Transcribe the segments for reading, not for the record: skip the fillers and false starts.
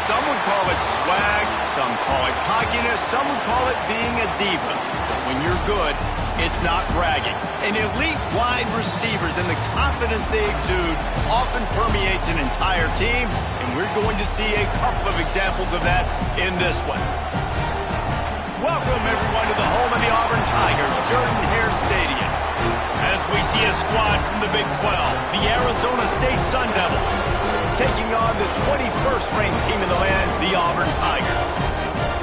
Some would call it swag, some call it cockiness, some would call it being a diva. But when you're good, it's not bragging. And elite wide receivers and the confidence they exude often permeates an entire team, and we're going to see a couple of examples of that in this one. Welcome, everyone, to the home of the Auburn Tigers, Jordan-Hare Stadium. As we see a squad from the Big 12, the Arizona State Sun Devils, taking on the 21st ranked team in the land, the Auburn Tigers.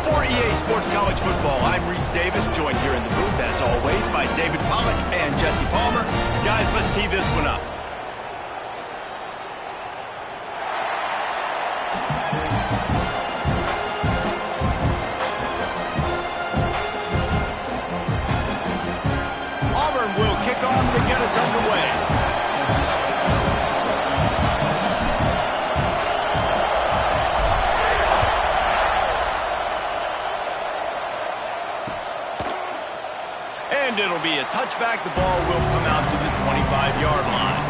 For EA Sports College Football, I'm Reese Davis, joined here in the booth, as always, by David Pollack and Jesse Palmer. Guys, let's tee this one up. Auburn will kick off to get us underway. And it'll be a touchback. The ball will come out to the 25-yard line.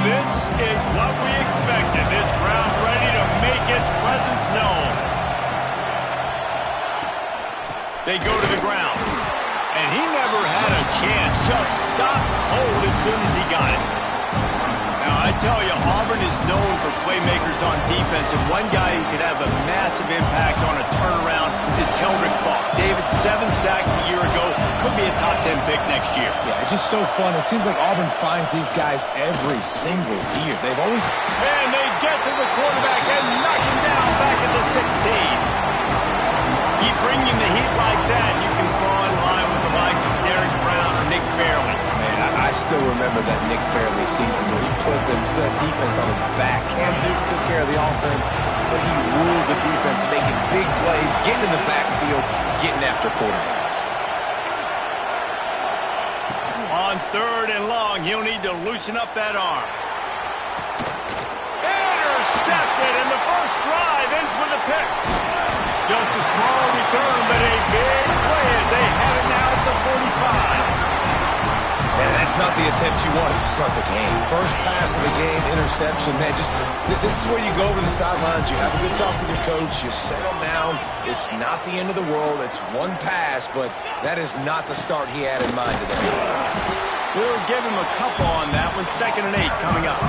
This is what we expected. This crowd ready to make its presence known. They go to the ground, and he never had a chance. Just stopped cold as soon as he got it. Now, I tell you, Auburn is known for playmakers on defense, and one guy who could have a massive impact on a turnaround is Keldrick Falk. David, 7 sacks a year ago, could be a top 10 pick next year. Yeah, it's just so fun. It seems like Auburn finds these guys every single year. They've always... And they get to the quarterback and knock him down back at the 16. Keep bringing the heat like that, you can fall in line with the likes of Derek Brown or Nick Fairley. Man, I still remember that Nick Fairley season where he put the defense on his back. Cam Newton took care of the offense, but he ruled the defense, making big plays, getting in the backfield, getting after quarterbacks. On 3rd and long, he'll need to loosen up that arm. Intercepted, and the first drive ends with a pick. Just a small return, but a big play as they have it now at the 45. And that's not the attempt you wanted to start the game. First pass of the game, interception. Man, this is where you go over the sidelines. You have a good talk with your coach. You settle down. It's not the end of the world. It's one pass, but that is not the start he had in mind today. We'll give him a couple on that one. 2nd and 8 coming up.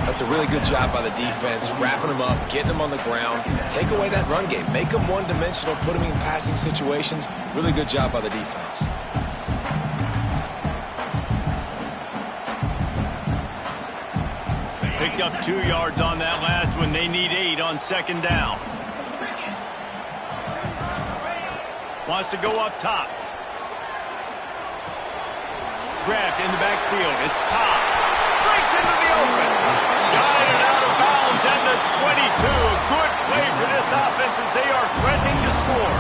That's a really good job by the defense, wrapping them up, getting them on the ground. Take away that run game. Make them one-dimensional, put them in passing situations. Really good job by the defense. Picked up 2 yards on that last one. They need 8 on 2nd down. Wants to go up top. Grabbed in the backfield. It's Cobb. Breaks into the open. Got it out of bounds at the 22. A good play for this offense as they are threatening to score.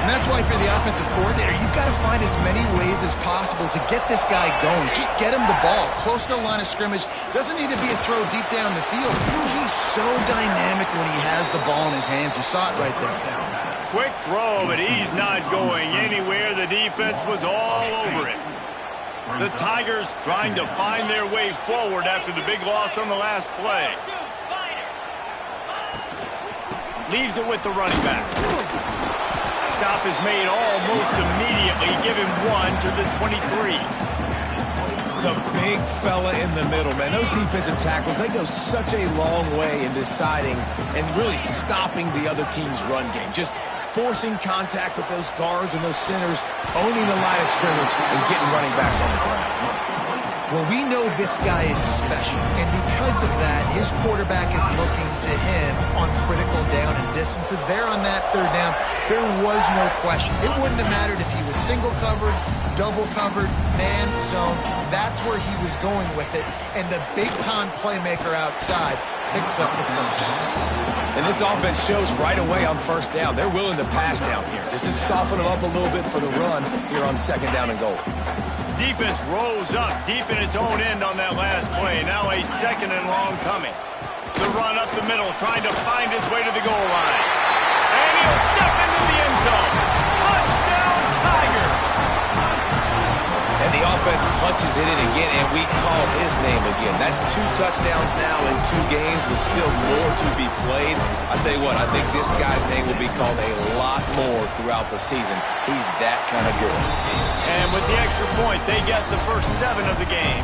And that's why for the offensive coordinator, you've got to find as many ways as possible to get this guy going. Just get him the ball close to the line of scrimmage. Doesn't need to be a throw deep down the field. He's so dynamic when he has the ball in his hands. You saw it right there. Quick throw, but he's not going anywhere. The defense was all over it. The Tigers trying to find their way forward after the big loss on the last play. Leaves it with the running back. Stop is made almost immediately. Give him 1 to the 23. The big fella in the middle, man. Those defensive tackles, they go such a long way in deciding and really stopping the other team's run game. Just forcing contact with those guards and those centers, owning the line of scrimmage and getting running backs on the ground. Well, we know this guy is special, and because of that, his quarterback is looking to him on critical down and distances. There on that 3rd down, there was no question. It wouldn't have mattered if he was single covered, double covered, man, zone. That's where he was going with it, and the big-time playmaker outside picks up the first. And this offense shows right away on 1st down. They're willing to pass down here. This is soften them up a little bit for the run here on 2nd down and goal. Defense rolls up deep in its own end on that last play. Now a 2nd and long coming. The run up the middle, trying to find his way to the goal line. And he'll step into the end zone. Touchdown, Tigers! And the offense punches it in again, and we call his name again. That's 2 touchdowns now in 2 games with still more to be played. I tell you what, I think this guy's name will be called a lot more throughout the season. He's that kind of good. And with the extra point, they get the first 7 of the game.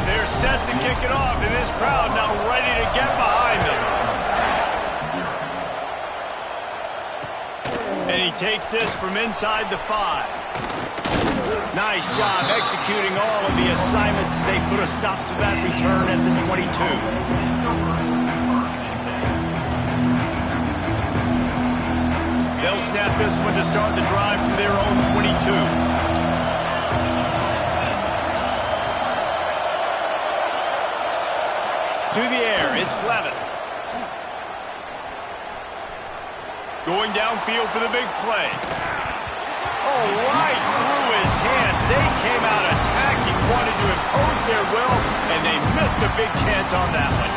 They're set to kick it off, and this crowd now ready to get behind them. And he takes this from inside the 5. Nice job executing all of the assignments as they put a stop to that return at the 22. They'll snap this one to start the drive from their own 22. To the air, it's Levitt. Going downfield for the big play. Oh, right through his hand. They came out attacking, wanted to impose their will, and they missed a big chance on that one.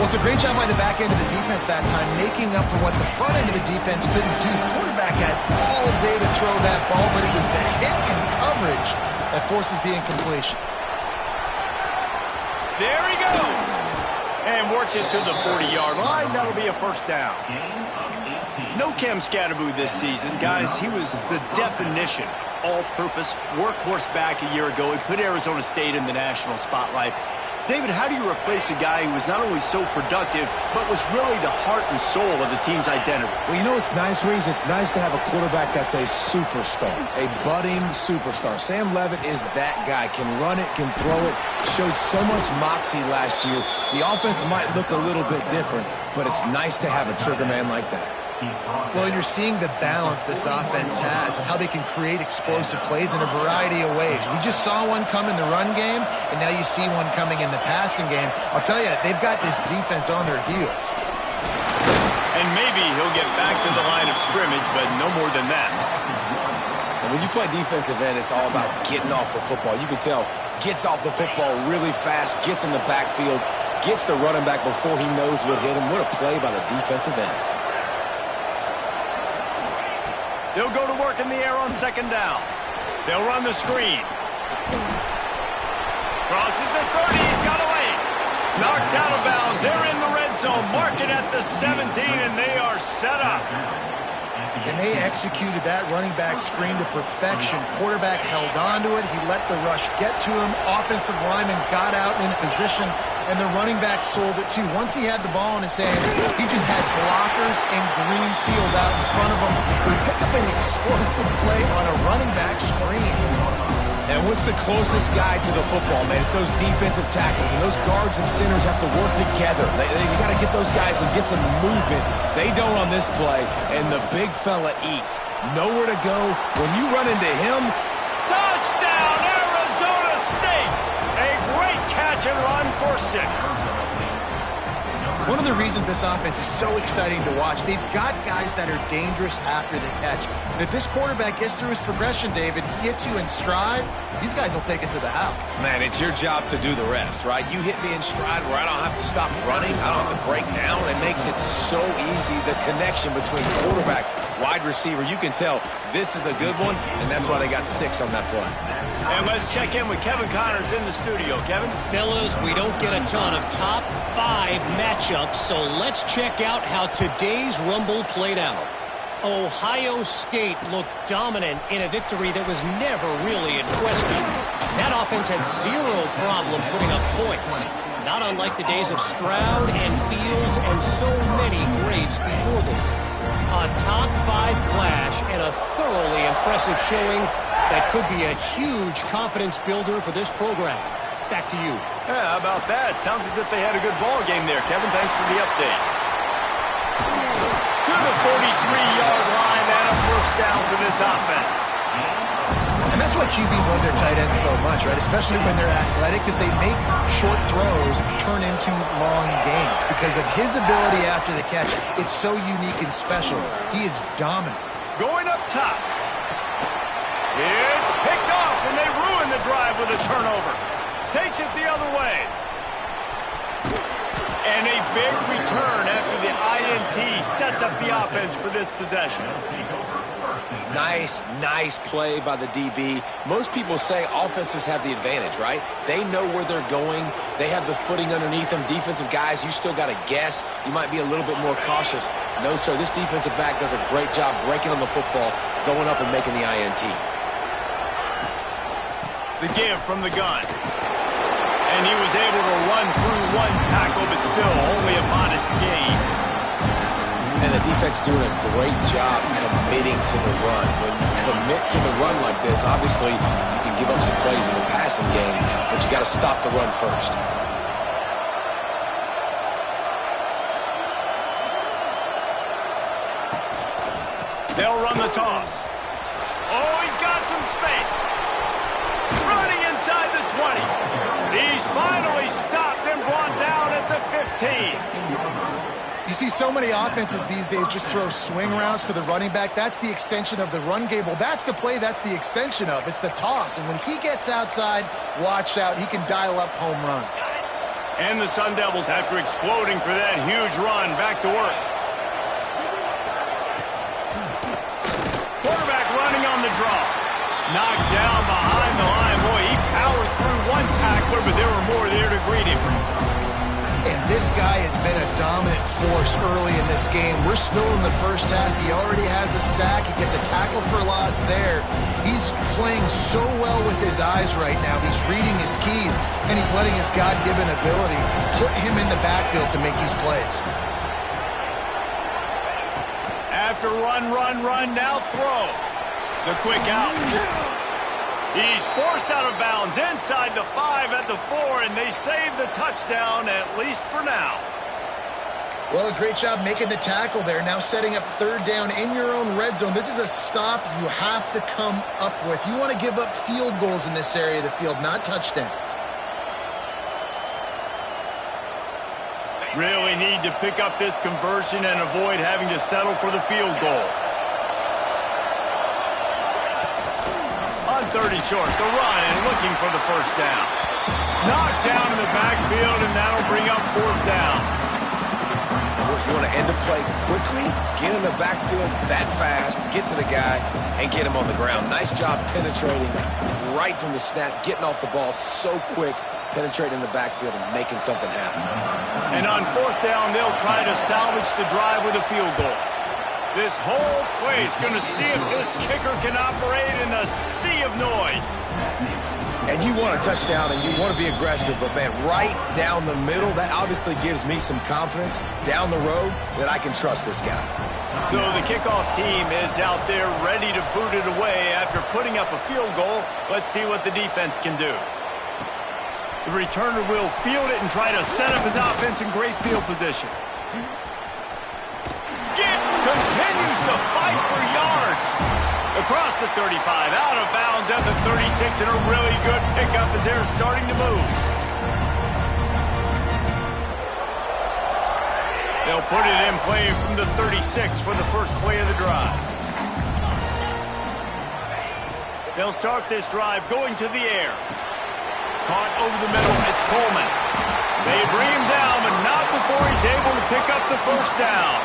Well, it's a great job by the back end of the defense that time, making up for what the front end of the defense couldn't do. The quarterback had all day to throw that ball, but it was the hit and coverage that forces the incompletion. There he goes. And works it to the 40-yard line. That'll be a 1st down. No Cam Scatterboo this season. Guys, he was the definition, all-purpose, workhorse back a year ago. He put Arizona State in the national spotlight. David, how do you replace a guy who was not only so productive, but was really the heart and soul of the team's identity? Well, you know what's nice, Reese? It's nice to have a quarterback that's a superstar, a budding superstar. Sam Levitt is that guy. Can run it, can throw it. Showed so much moxie last year. The offense might look a little bit different, but it's nice to have a trigger man like that. Well, you're seeing the balance this offense has and how they can create explosive plays in a variety of ways. We just saw one come in the run game, and now you see one coming in the passing game. I'll tell you, they've got this defense on their heels. And maybe he'll get back to the line of scrimmage, but no more than that. And when you play defensive end, it's all about getting off the football. You can tell, gets off the football really fast, gets in the backfield, gets the running back before he knows what hit him. What a play by the defensive end. They'll go to work in the air on second down. They'll run the screen. Crosses the 30. He's got away. Knocked out of bounds. They're in the red zone. Mark it at the 17, and they are set up. And they executed that running back screen to perfection. Quarterback held on to it. He let the rush get to him. Offensive lineman got out in position, and the running back sold it too. Once he had the ball in his hands, he just had blockers and green field out in front of him. They pick up an explosive play on a running back screen. And what's the closest guy to the football, man? It's those defensive tackles, and those guards and centers have to work together. They got to get those guys and get some movement. They don't on this play, and the big fella eats. Nowhere to go. When you run into him, touchdown, Arizona State! A great catch and run for 6. One of the reasons this offense is so exciting to watch, they've got guys that are dangerous after the catch. And if this quarterback gets through his progression, David, hits you in stride, these guys will take it to the house. man, it's your job to do the rest, right? You hit me in stride where I don't have to stop running. I don't have to break down. It makes it so easy, the connection between quarterback, wide receiver. You can tell this is a good one, and that's why they got 6 on that play. And let's check in with Kevin Connors in the studio. Kevin? Fellas, we don't get a ton of top 5 matchups, so let's check out how today's Rumble played out. Ohio State looked dominant in a victory that was never really in question. That offense had 0 problem putting up points, not unlike the days of Stroud and Fields and so many greats before them. A top 5 clash and a thoroughly impressive showing that could be a huge confidence builder for this program. Back to you. Yeah, how about that? Sounds as if they had a good ball game there, Kevin. Thanks for the update. To the 43-yard line and a first down for this offense. And that's why QBs love their tight ends so much, right? Especially when they're athletic, because they make short throws turn into long gains. Because of his ability after the catch, it's so unique and special. He is dominant. Going up top. It's picked off, and they ruin the drive with a turnover. Takes it the other way. And a big return after the INT sets up the offense for this possession. Nice play by the DB. Most people say offenses have the advantage, right? They know where they're going. They have the footing underneath them. Defensive guys, you still got to guess. You might be a little bit more cautious. No, sir, this defensive back does a great job breaking on the football, going up and making the INT. The give from the gun. And he was able to run through 1 tackle, but still only a modest gain. And the defense doing a great job committing to the run. When you commit to the run like this, obviously you can give up some plays in the passing game, but you got to stop the run first. They'll run the toss. Oh, he's got some space. Running inside the 20. He's finally stopped and brought down at the 15. You see so many offenses these days just throw swing routes to the running back. That's the extension of the run game. Well, that's the play that's the extension of. It's the toss. And when he gets outside, watch out. He can dial up home runs. And the Sun Devils, after exploding for that huge run, back to work. Quarterback running on the draw. Knocked down behind the line. Boy, he powered through 1 tackler, but there were more there to greet him. And this guy has been a dominant force early in this game. We're still in the first half. He already has a sack. He gets a tackle for loss there. He's playing so well with his eyes right now. He's reading his keys, and he's letting his God-given ability put him in the backfield to make these plays. After run, now throw. The quick out. He's forced out of bounds inside the 5 at the 4, and they save the touchdown, at least for now. Well, great job making the tackle there. Now setting up 3rd down in your own red zone. This is a stop you have to come up with. You want to give up field goals in this area of the field, not touchdowns. Really need to pick up this conversion and avoid having to settle for the field goal. On 3rd and short, the run and looking for the first down. Knocked down in the backfield, and that'll bring up 4th down. You want to end the play quickly, get in the backfield that fast, get to the guy, and get him on the ground. Nice job penetrating right from the snap, getting off the ball so quick, penetrating the backfield and making something happen. And on fourth down, they'll try to salvage the drive with a field goal. This whole play is going to see if this kicker can operate in the sea of noise. And you want a touchdown and you want to be aggressive, but man, right down the middle, that obviously gives me some confidence down the road that I can trust this guy. So the kickoff team is out there ready to boot it away after putting up a field goal. Let's see what the defense can do. The returner will field it and try to set up his offense in great field position. Continues to fight for yards. Across the 35, out of bounds at the 36, and a really good pickup as they're starting to move. They'll put it in play from the 36 for the first play of the drive. They'll start this drive going to the air. Caught over the middle, it's Coleman. They bring him down, but not before he's able to pick up the first down.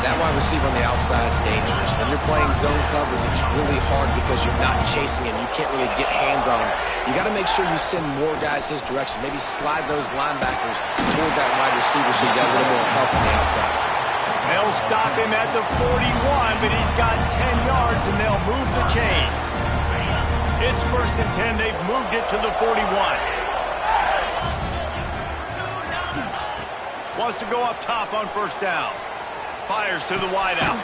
That wide receiver on the outside is dangerous. When you're playing zone coverage, it's really hard because you're not chasing him. You can't really get hands on him. You got to make sure you send more guys his direction. Maybe slide those linebackers toward that wide receiver so you got a little more help on the outside. They'll stop him at the 41, but he's got 10 yards, and they'll move the chains. It's 1st and 10. They've moved it to the 41. Wants to go up top on first down. Fires to the wideout.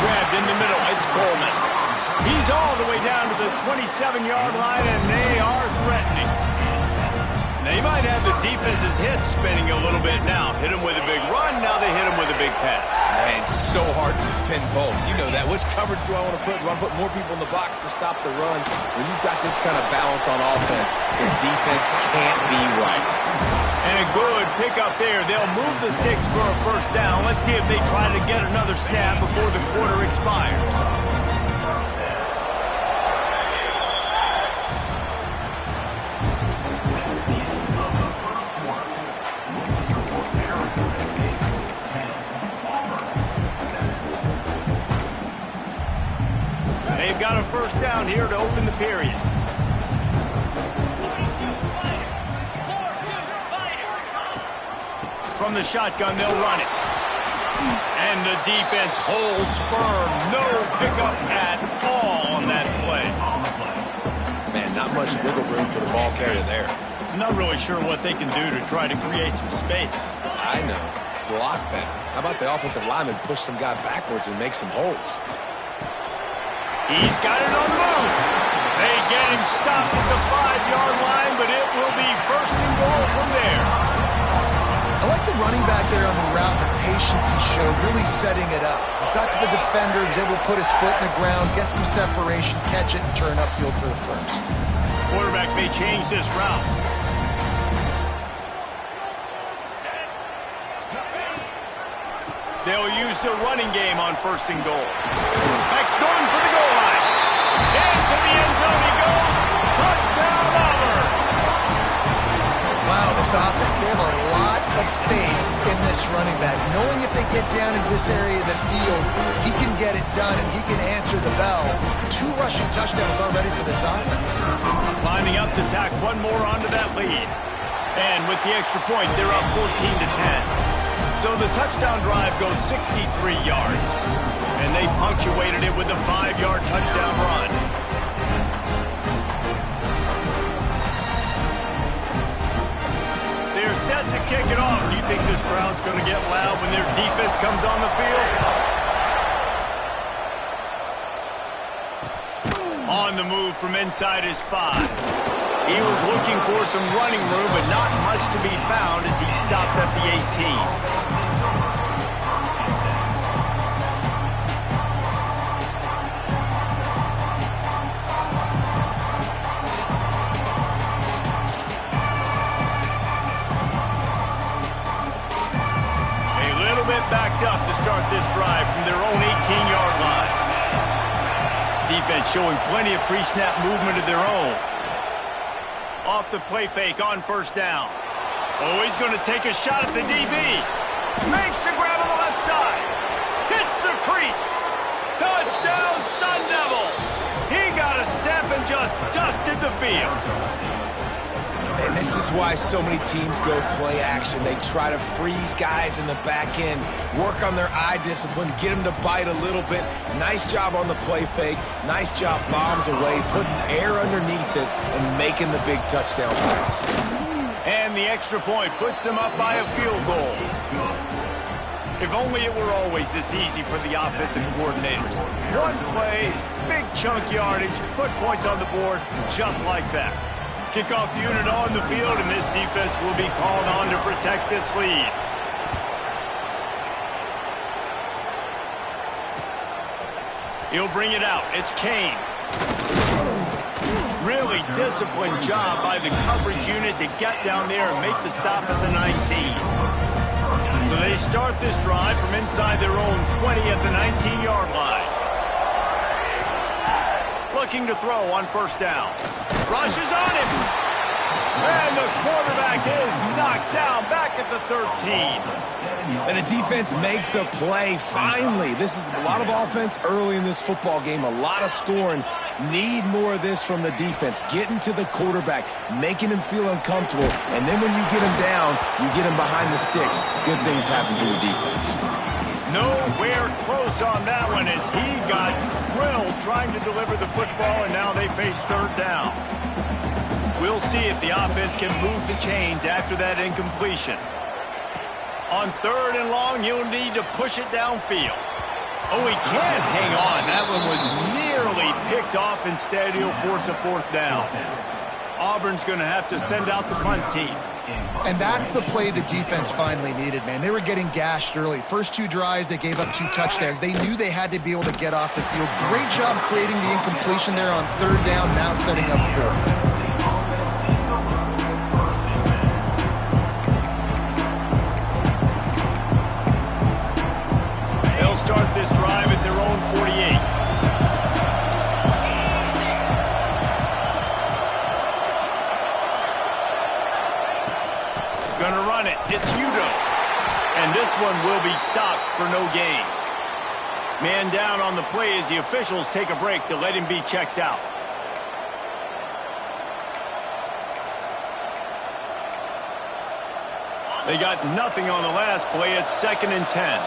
Grabbed in the middle. It's Coleman. He's all the way down to the 27-yard line, and they are threatening. They might have the defense's head spinning a little bit now. Hit him with a big run. Now they hit him with a big pass. Man, it's so hard to defend both. You know that. Which coverage do I want to put? Do I want to put more people in the box to stop the run? When you've got this kind of balance on offense, the defense can't be right. And a good pickup there. They'll move the sticks for a first down. Let's see if they try to get another snap before the quarter expires. They've got a first down here to open the period. From the shotgun, they'll run it. And the defense holds firm. No pickup at all on that play. Man, not much wiggle room for the ball carrier there. I'm not really sure what they can do to try to create some space. I know. Block that. How about the offensive lineman push some guy backwards and make some holes? He's got it on the move. They get him stopped at the 5-yard line, but it will be 1st and goal from there. I like the running back there on the route, the patience he showed, really setting it up. Got to the defender, was able to put his foot in the ground, get some separation, catch it, and turn upfield for the first. Quarterback may change this route. They'll use the running game on 1st and goal. Max going for the goal line. Into the end zone he goes. Touchdown, Auburn. Wow, this offense, they have a lot of faith in this running back. Knowing if they get down into this area of the field, he can get it done and he can answer the bell. 2 rushing touchdowns already for this offense. Lining up to tack one more onto that lead. And with the extra point, they're up 14-10. So the touchdown drive goes 63 yards. And they punctuated it with a 5-yard touchdown run. They're set to kick it off. Do you think this crowd's going to get loud when their defense comes on the field? On the move from inside his 5. He was looking for some running room, but not much to be found as he stopped at the 18. Backed up to start this drive from their own 18-yard line. Defense showing plenty of pre-snap movement of their own. Off the play fake on 1st down. Oh, he's going to take a shot at the DB. Makes the grab on the left side. Hits the crease. Touchdown, Sun Devils. He got a step and just dusted the field. And this is why so many teams go play action. They try to freeze guys in the back end, work on their eye discipline, get them to bite a little bit. Nice job on the play fake. Nice job bombs away, putting air underneath it and making the big touchdown pass. And the extra point puts them up by a field goal. If only it were always this easy for the offensive coordinators. One play, big chunk yardage, put points on the board just like that. Kickoff unit on the field, and this defense will be called on to protect this lead. He'll bring it out. It's Kane. Really disciplined job by the coverage unit to get down there and make the stop at the 19. So they start this drive from inside their own 20 at the 19-yard line. Looking to throw on first down. Rushes on him. And the quarterback is knocked down back at the 13. And the defense makes a play, finally. This is a lot of offense early in this football game, a lot of scoring. Need more of this from the defense. Getting to the quarterback, making him feel uncomfortable, and then when you get him down, you get him behind the sticks. Good things happen for your defense. Nowhere close on that one as he got drilled trying to deliver the football, and now they face third down. We'll see if the offense can move the chains after that incompletion. On third and long, he'll need to push it downfield. Oh, he can't hang on. That one was nearly picked off. Instead, he'll force a fourth down. Auburn's going to have to send out the punt team. And that's the play the defense finally needed, man. They were getting gashed early. First two drives, they gave up 2 touchdowns. They knew they had to be able to get off the field. Great job creating the incompletion there on third down, now setting up fourth. Start this drive at their own 48. Gonna run it. It's Udo. And this one will be stopped for no gain. Man down on the play as the officials take a break to let him be checked out. They got nothing on the last play. It's 2nd and 10.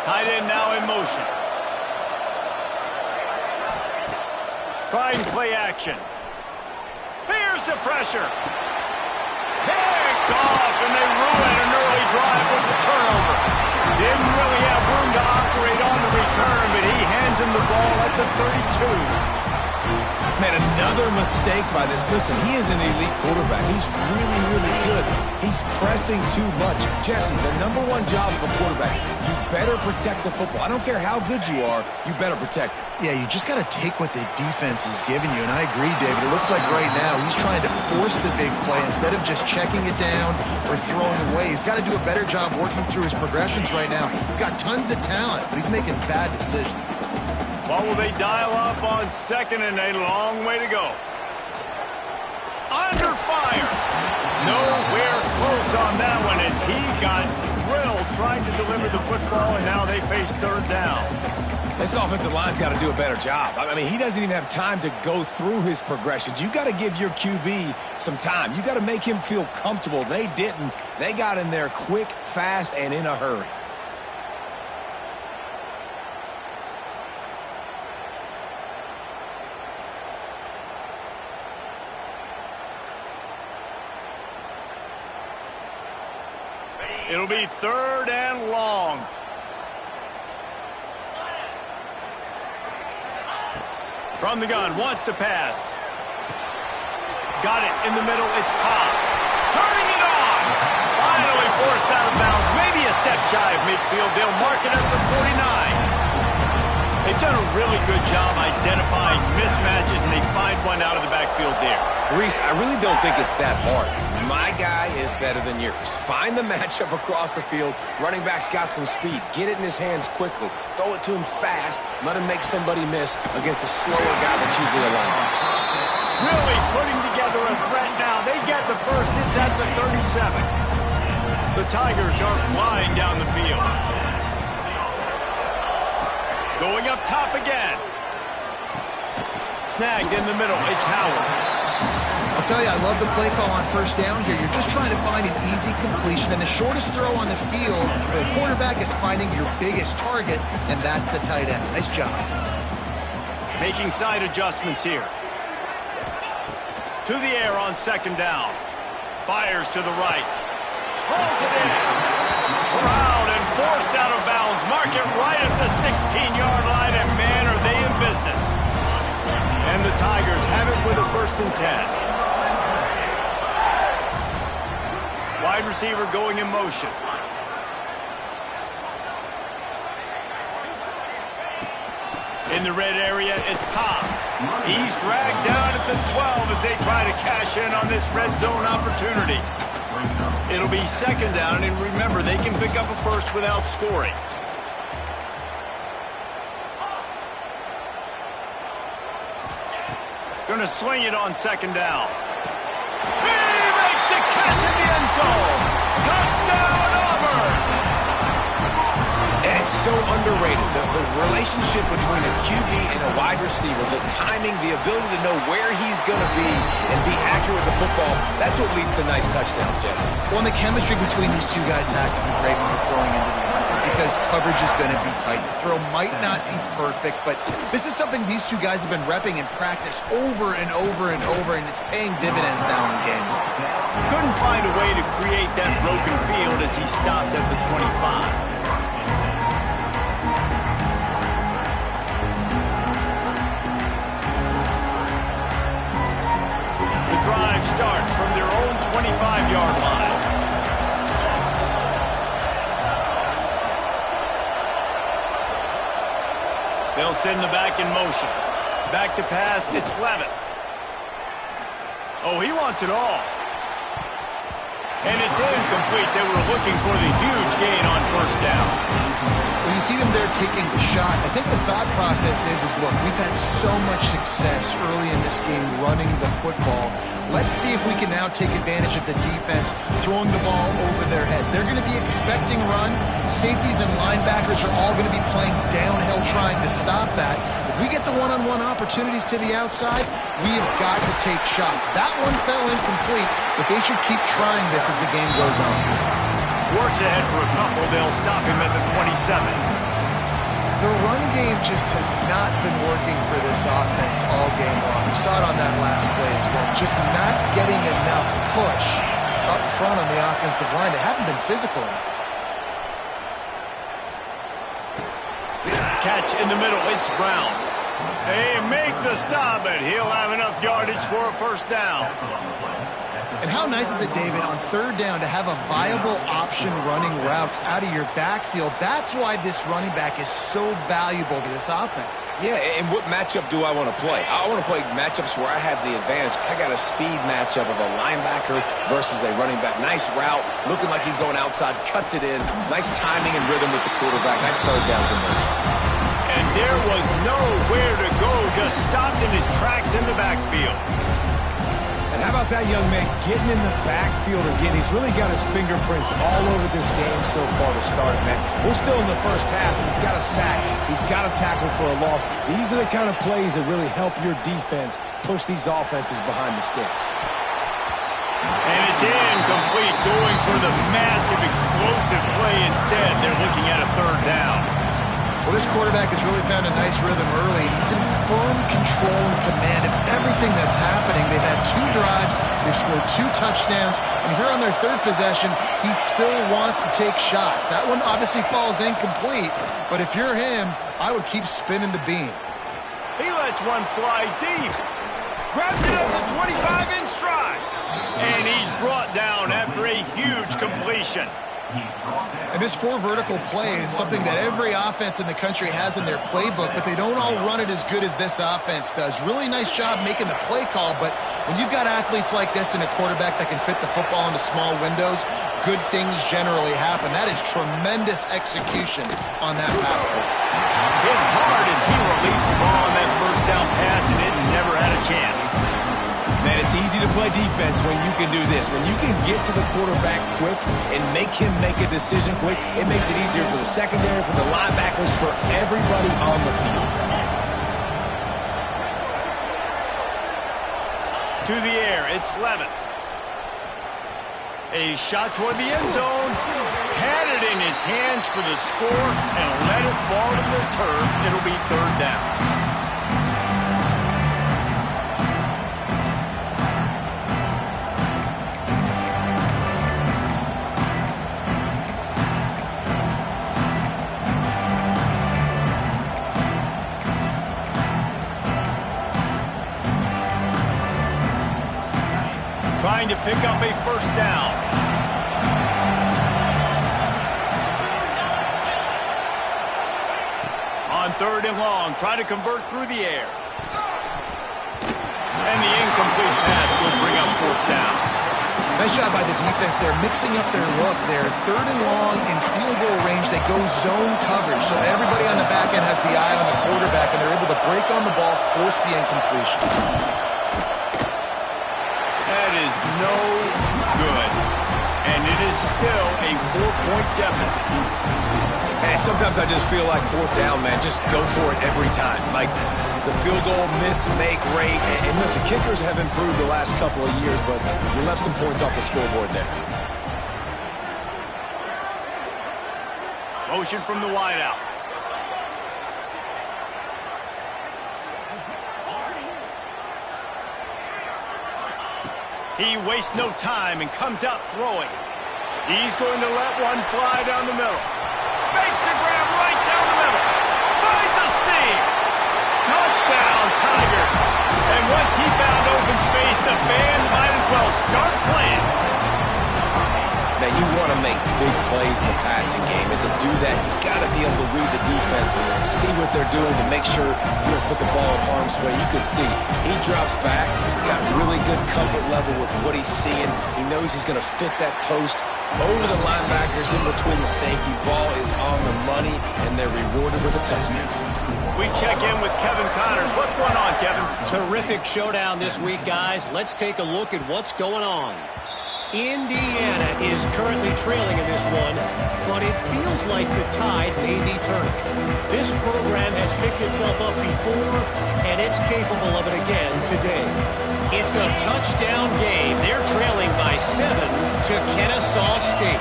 Tight end now in motion. Trying play action. Here's the pressure. Picked off, and they ruin an early drive with the turnover. Didn't really have room to operate on the return, but he hands him the ball at the 32. Man, another mistake by this. Listen, he is an elite quarterback. He's really, really good. He's pressing too much. Jesse, the #1 job of a quarterback, you better protect the football. I don't care how good you are, you better protect it. Yeah, you just got to take what the defense is giving you, and I agree, David. It looks like right now he's trying to force the big play instead of just checking it down or throwing away. He's got to do a better job working through his progressions right now. He's got tons of talent, but he's making bad decisions. What will they dial up on 2nd and a long way to go? Under fire. Nowhere close on that one as he got drilled trying to deliver the football, and now they face third down. This offensive line's got to do a better job. I mean, he doesn't even have time to go through his progressions. You got to give your QB some time. You got to make him feel comfortable. They didn't. They got in there quick, fast, and in a hurry. It'll be third and long. From the gun, wants to pass. Got it in the middle, it's Cobb. Turning it on! Finally forced out of bounds, maybe a step shy of midfield. They'll mark it at the 49. They've done a really good job identifying mismatches, and they find one out of the backfield there. Reese, I really don't think it's that hard. My guy is better than yours. Find the matchup across the field. Running back's got some speed. Get it in his hands quickly. Throw it to him fast. Let him make somebody miss against a slower guy that's usually a linebacker. Really putting together a threat now. They get the first. It's at the 37. The Tigers are flying down the field. Going up top again. Snagged in the middle. It's Howard. I'll tell you, I love the play call on first down here. You're just trying to find an easy completion, and the shortest throw on the field for the quarterback is finding your biggest target, and that's the tight end. Nice job. Making side adjustments here. To the air on second down. Fires to the right. Pulls it in. Around and forced out of bounds. Mark it right at the 16-yard line, and man, are they in business. And the Tigers have it with a 1st and 10. Wide receiver going in motion. In the red area, it's Cobb. He's dragged down at the 12 as they try to cash in on this red zone opportunity. It'll be 2nd down, and remember, they can pick up a 1st without scoring. Going to swing it on 2nd down. He makes the catch in the end zone. Touchdown, Auburn! And it's so underrated. The relationship between a QB and a wide receiver, the timing, the ability to know where he's going to be and be accurate with the football, that's what leads to nice touchdowns, Jesse. Well, and the chemistry between these two guys has to be great when you're throwing into the end zone because coverage is going to be tight. The throw might not be perfect, but this is something these two guys have been repping in practice over and over and over, and it's paying dividends now in the game. Couldn't find a way to create that broken field as he stopped at the 25. Drive starts from their own 25-yard line. They'll send the back in motion. Back to pass, it's Levitt. Oh, he wants it all. And it's incomplete. They were looking for the huge gain on 1st down. Well, you see them there taking the shot. I think the thought process is look, we've had so much success early in this game running the football. Let's see if we can now take advantage of the defense throwing the ball over their head. They're going to be expecting run. Safeties and linebackers are all going to be playing downhill trying to stop that. If we get the one-on-one opportunities to the outside, we have got to take shots. That one fell incomplete, but they should keep trying this as the game goes on. Works ahead for a couple. They'll stop him at the 27. The run game just has not been working for this offense all game long. We saw it on that last play as well. Just not getting enough push up front on the offensive line. They haven't been physical enough. Catch in the middle. It's Brown. They make the stop, but he'll have enough yardage for a 1st down. And how nice is it, David, on 3rd down to have a viable option running routes out of your backfield? That's why this running back is so valuable to this offense. Yeah, and what matchup do I want to play? I want to play matchups where I have the advantage. I got a speed matchup of a linebacker versus a running back. Nice route, looking like he's going outside, cuts it in. Nice timing and rhythm with the quarterback. Nice 3rd down conversion. And there was nowhere to go, just stopped in his tracks in the backfield. And how about that young man getting in the backfield again? He's really got his fingerprints all over this game so far to start it, man. We're still in the 1st half, and he's got a sack. He's got a tackle for a loss. These are the kind of plays that really help your defense push these offenses behind the sticks. And it's incomplete, going for the massive explosive play instead. They're looking at a 3rd down. Well, this quarterback has really found a nice rhythm early. He's in firm control and command of everything that's happening. They've had 2 drives. They've scored 2 touchdowns. And here on their 3rd possession, he still wants to take shots. That one obviously falls incomplete. But if you're him, I would keep spinning the beam. He lets one fly deep. Grabs it at the 25 in stride. And he's brought down after a huge completion. And this 4 vertical play is something that every offense in the country has in their playbook, but they don't all run it as good as this offense does. Really nice job making the play call, but when you've got athletes like this and a quarterback that can fit the football into small windows, good things generally happen. That is tremendous execution on that pass play. Hit hard as he released the ball on that 1st down pass, and it never had a chance. Man, it's easy to play defense when you can do this. When you can get to the quarterback quick and make him make a decision quick, it makes it easier for the secondary, for the linebackers, for everybody on the field. To the air, it's Levin. A shot toward the end zone. Had it in his hands for the score and let it fall to the turf. It'll be third down. Trying to pick up a first down. On third and long, trying to convert through the air. And the incomplete pass will bring up fourth down. Nice job by the defense. They're mixing up their look. They're third and long in field goal range. They go zone coverage. So everybody on the back end has the eye on the quarterback, and they're able to break on the ball, force the incompletion. That is no good. And it is still a 4-point deficit. And sometimes I just feel like fourth down, man. Just go for it every time. Like the field goal miss, make rate. And listen, kickers have improved the last couple of years, but you left some points off the scoreboard there. Motion from the wideout. He wastes no time and comes out throwing. He's going to let one fly down the middle. Makes the grab right down the middle. Finds a seam. Touchdown, Tigers. And once he found open space, the band might as well start playing. Man, you want to make big plays in the passing game, and to do that, you got to be able to read the defense, see what they're doing to make sure you don't put the ball in harm's way. You could see he drops back, got really good comfort level with what he's seeing. He knows he's going to fit that post over the linebackers in between the safety. Ball is on the money, and they're rewarded with a touchdown. We check in with Kevin Connors. What's going on, Kevin? Terrific showdown this week, guys. Let's take a look at what's going on. Indiana is currently trailing in this one, but it feels like the tide may be turning. This program has picked itself up before, and it's capable of it again today. It's a touchdown game. They're trailing by 7 to Kennesaw State.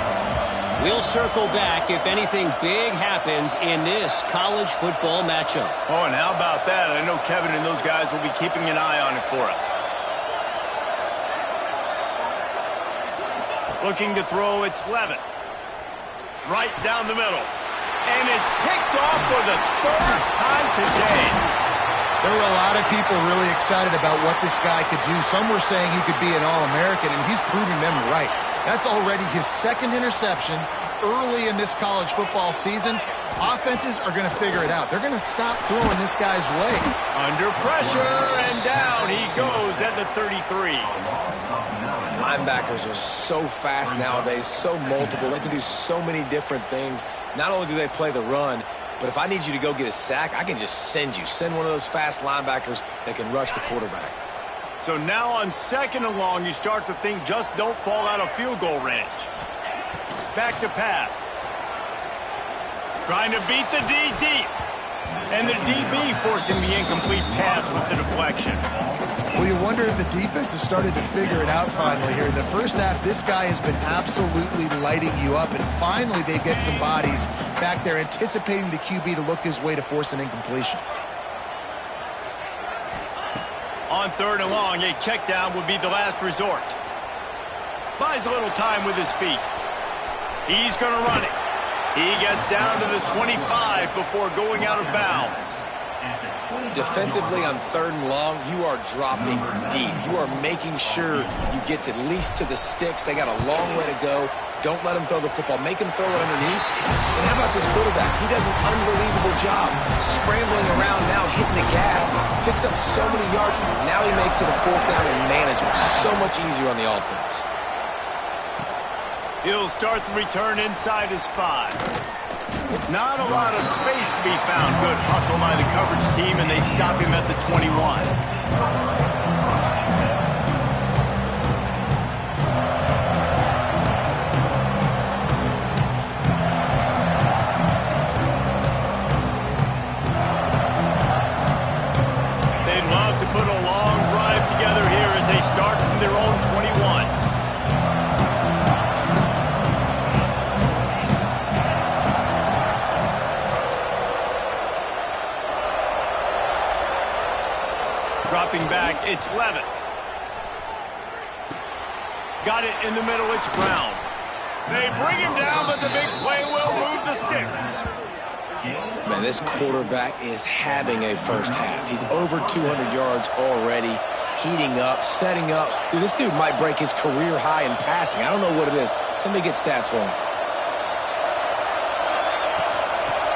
We'll circle back if anything big happens in this college football matchup. Oh, and how about that? I know Kevin and those guys will be keeping an eye on it for us. Looking to throw, it's Levin. Right down the middle. And it's picked off for the third time today. There were a lot of people really excited about what this guy could do. Some were saying he could be an All-American, and he's proving them right. That's already his second interception early in this college football season. Offenses are going to figure it out. They're going to stop throwing this guy's way. Under pressure, and down he goes at the 33. Linebackers are so fast nowadays, so multiple. They can do so many different things. Not only do they play the run, but if I need you to go get a sack, I can just send you. Send one of those fast linebackers that can rush the quarterback. So now on second and long, you start to think just don't fall out of field goal range. Back to pass. Trying to beat the D deep. And the DB forcing the incomplete pass with the deflection. Well, you wonder if the defense has started to figure it out finally here. The first half, this guy has been absolutely lighting you up, and finally they get some bodies back there anticipating the QB to look his way to force an incompletion. On third and long, a check down would be the last resort. Buys a little time with his feet. He's going to run it. He gets down to the 25 before going out of bounds. Defensively on third and long, you are dropping deep. You are making sure you get at least to the sticks. They got a long way to go. Don't let him throw the football. Make him throw it underneath. And how about this quarterback? He does an unbelievable job scrambling around now, hitting the gas, picks up so many yards. Now he makes it a fourth down and management. So much easier on the offense. He'll start the return inside his 5. Not a lot of space to be found. Good hustle by the coverage team, and they stop him at the 21. It's Levitt. Got it in the middle. It's Brown. They bring him down, but the big play will move the sticks. Man, this quarterback is having a first half. He's over 200 yards already, heating up, setting up. Dude, this dude might break his career high in passing. I don't know what it is. Somebody get stats for him.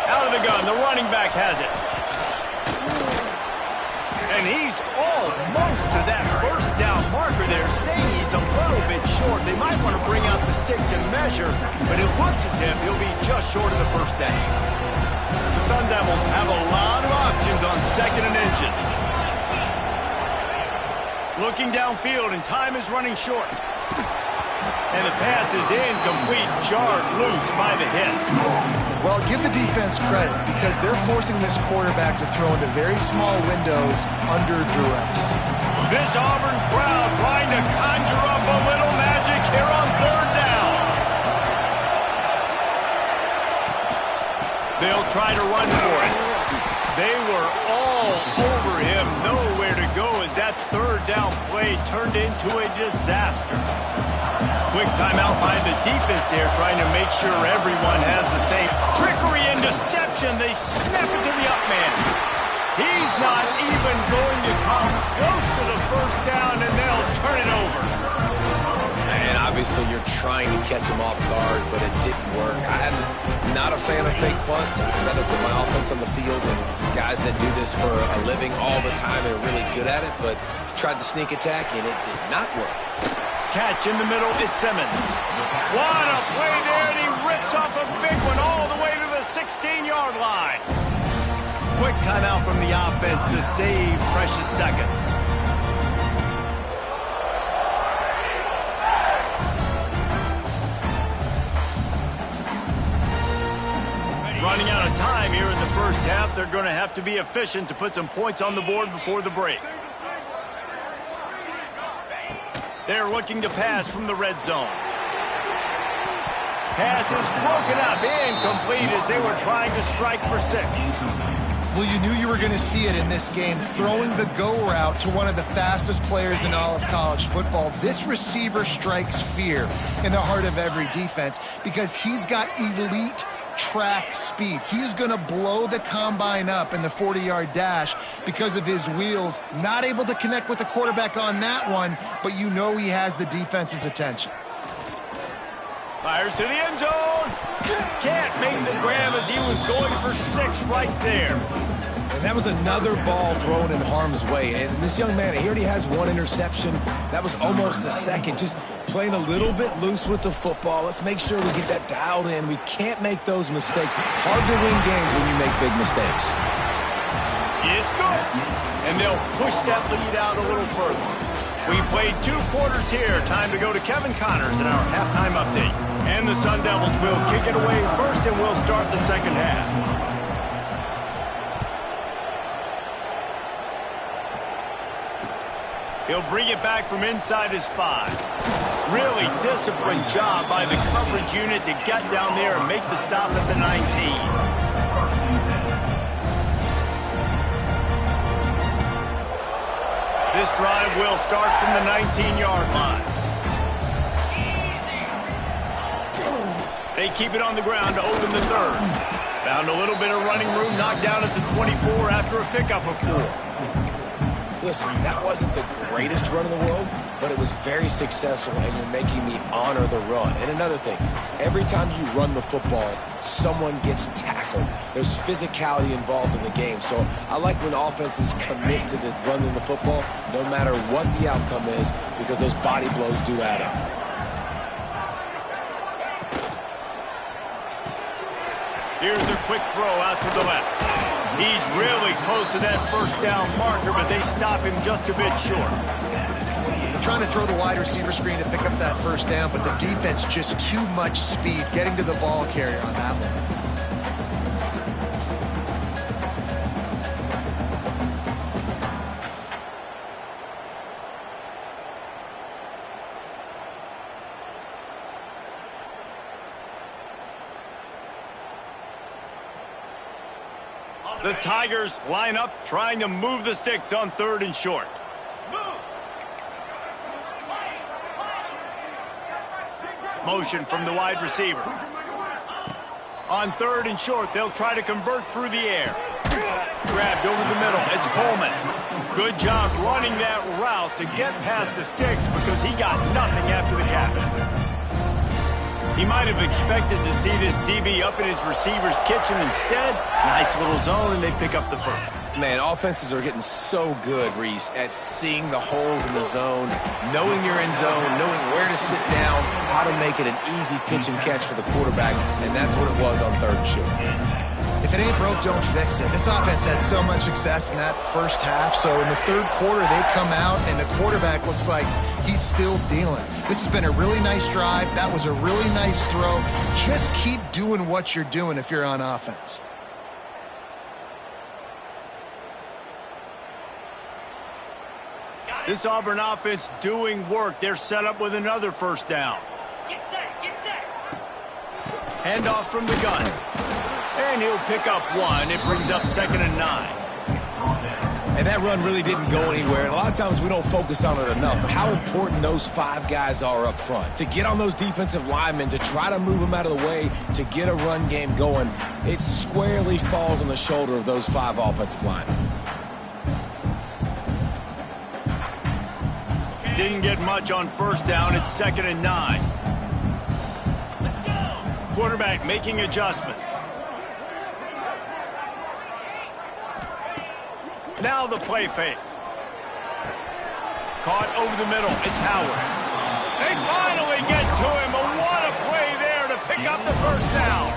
Out of the gun, the running back has it. And he's almost to that first down marker there, saying he's a little bit short. They might want to bring out the sticks and measure, but it looks as if he'll be just short of the first down. The Sun Devils have a lot of options on 2nd and inches. Looking downfield, and time is running short. And the pass is incomplete, jarred loose by the hit. Well, give the defense credit because they're forcing this quarterback to throw into very small windows under duress. This Auburn crowd trying to conjure up a little magic here on 3rd down. They'll try to run for it. They were all over him, nowhere to go as that 3rd down play turned into a disaster. Quick timeout by the defense there, trying to make sure everyone has the same trickery and deception. They snap it to the up man. He's not even going to come close to the first down, and they'll turn it over. And obviously you're trying to catch him off guard, but it didn't work. I'm not a fan of fake punts. I'd rather put my offense on the field, and guys that do this for a living all the time are really good at it, but tried the sneak attack, and it did not work. Catch in the middle, it's Simmons. What a play there, and he rips off a big one all the way to the 16-yard line. Quick timeout from the offense to save precious seconds. Running out of time here in the first half. They're going to have to be efficient to put some points on the board before the break. They're looking to pass from the red zone. Pass is broken up, incomplete as they were trying to strike for 6. Well, you knew you were going to see it in this game, throwing the go route to one of the fastest players in all of college football. This receiver strikes fear in the heart of every defense because he's got elite track speed. He's going to blow the combine up in the 40-yard dash because of his wheels. Not able to connect with the quarterback on that one, but you know he has the defense's attention. Fires to the end zone. Can't make the grab as he was going for 6 right there. And that was another ball thrown in harm's way. And this young man, he already has 1 interception. That was almost a second. Just playing a little bit loose with the football. Let's make sure we get that dialed in. We can't make those mistakes. Hard to win games when you make big mistakes. It's good. And they'll push that lead out a little further. We played 2 quarters here. Time to go to Kevin Connors in our halftime update. And the Sun Devils will kick it away first, and we'll start the second half. He'll bring it back from inside his 5. Really disciplined job by the coverage unit to get down there and make the stop at the 19. This drive will start from the 19-yard line. They keep it on the ground to open the 3rd. Found a little bit of running room, knocked down at the 24 after a pickup of 4. Listen, that wasn't the greatest run in the world, but it was very successful, and you're making me honor the run. And another thing, every time you run the football, someone gets tackled. There's physicality involved in the game. So I like when offenses commit to the running the football, no matter what the outcome is, because those body blows do add up. Here's a quick throw out to the left. He's really close to that first down marker, but they stop him just a bit short. They're trying to throw the wide receiver screen to pick up that first down, but the defense just too much speed getting to the ball carrier on that one. The Tigers line up trying to move the sticks on 3rd and short. Motion from the wide receiver. On 3rd and short, they'll try to convert through the air. Grabbed over the middle. It's Coleman. Good job running that route to get past the sticks because he got nothing after the catch. He might have expected to see this DB up in his receiver's kitchen. Instead, nice little zone, and they pick up the first. Man, offenses are getting so good, Reese, at seeing the holes in the zone, knowing you're in zone, knowing where to sit down, how to make it an easy pitch and catch for the quarterback, and that's what it was on 3rd and short. If it ain't broke, don't fix it. This offense had so much success in that first half, so in the 3rd quarter, they come out, and the quarterback looks like he's still dealing. This has been a really nice drive. That was a really nice throw. Just keep doing what you're doing if you're on offense. This Auburn offense doing work. They're set up with another first down. Get set, get set. Handoff from the gun. And he'll pick up 1. It brings up 2nd and 9. And that run really didn't go anywhere. And a lot of times we don't focus on it enough. But how important those 5 guys are up front. To get on those defensive linemen, to try to move them out of the way, to get a run game going, it squarely falls on the shoulder of those 5 offensive linemen. Didn't get much on first down. It's 2nd and 9. Let's go. Quarterback making adjustments. Now the play fake. Caught over the middle. It's Howard. They finally get to him. But what a play there to pick up the first down.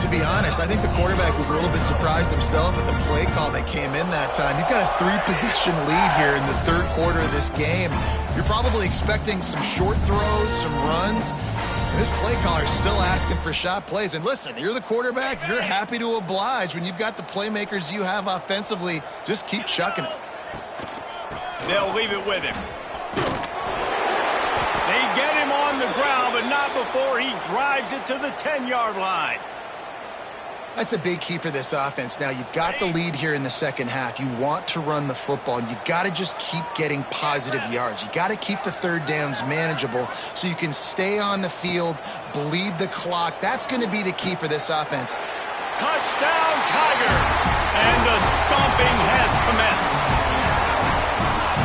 To be honest, I think the quarterback was a little bit surprised himself at the play call that came in that time. You've got a 3-possession lead here in the 3rd quarter of this game. You're probably expecting some short throws, some runs. And this play caller is still asking for shot plays. And listen, you're the quarterback. You're happy to oblige. When you've got the playmakers you have offensively, just keep chucking it. They'll leave it with him. They get him on the ground, but not before he drives it to the 10-yard line. That's a big key for this offense. Now, you've got the lead here in the 2nd half. You want to run the football, and you got to just keep getting positive yards. You got to keep the 3rd downs manageable so you can stay on the field, bleed the clock. That's going to be the key for this offense. Touchdown, Tiger! And the stomping has commenced.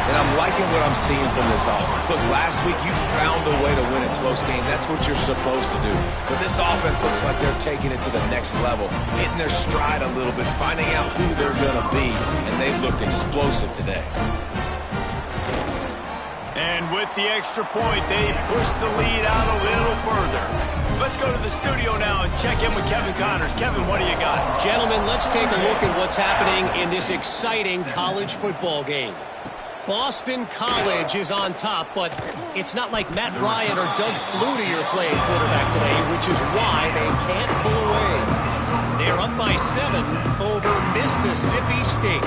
And I'm liking what I'm seeing from this offense. Look, last week you found a way to win a close game. That's what you're supposed to do. But this offense looks like they're taking it to the next level, hitting their stride a little bit, finding out who they're going to be, and they've looked explosive today. And with the extra point, they push the lead out a little further. Let's go to the studio now and check in with Kevin Connors. Kevin, what do you got? Gentlemen, let's take a look at what's happening in this exciting college football game. Boston College is on top, but it's not like Matt Ryan or Doug Flutie are playing quarterback today, which is why they can't pull away. They're up by 7 over Mississippi State.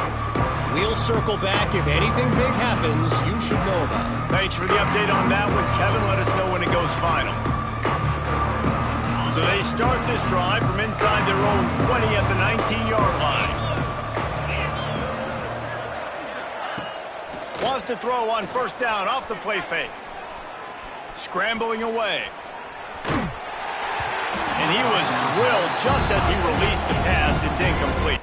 We'll circle back. If anything big happens, you should know about it. Thanks for the update on that one, Kevin. Let us know when it goes final. So they start this drive from inside their own 20 at the 19-yard line. Wants to throw on first down off the play fake. Scrambling away. And he was drilled just as he released the pass. It's incomplete.